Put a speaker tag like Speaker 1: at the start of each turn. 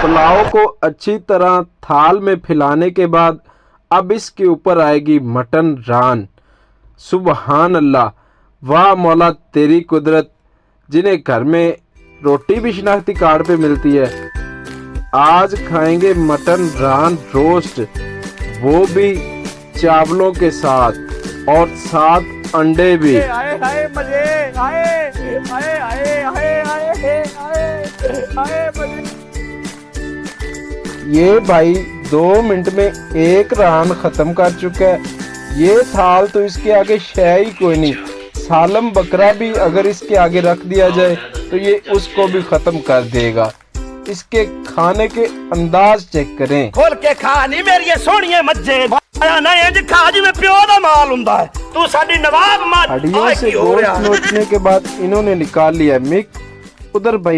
Speaker 1: पुलाव को अच्छी तरह थाल में फैलाने के बाद अब इसके ऊपर आएगी मटन रान। सुबहान अल्लाह, वाह मौला तेरी कुदरत। जिन्हें घर में रोटी भी शनाख्ती कार्ड पे मिलती है, आज खाएंगे मटन रान रोस्ट, वो भी चावलों के साथ और साथ अंडे भी।
Speaker 2: आए आए मजे, आए आए आए आए आए आए मजे।
Speaker 1: ये भाई 2 मिनट में एक रान खत्म कर चुका है। ये थाल तो इसके आगे शय ही कोई नहीं। सालम बकरा भी अगर इसके आगे रख दिया जाए तो ये उसको भी खत्म कर देगा। इसके खाने के अंदाज चेक करें।
Speaker 2: खोल के खा नहीं मेरी सोनिए मज्जे, ना इंज खा जिवें प्यो दा माल हुंदा है। तू साडी नवाब मां
Speaker 1: हड्डियों से गोश्त नोचने के बाद इन्होंने निकाल लिया मिक्स। उधर भाई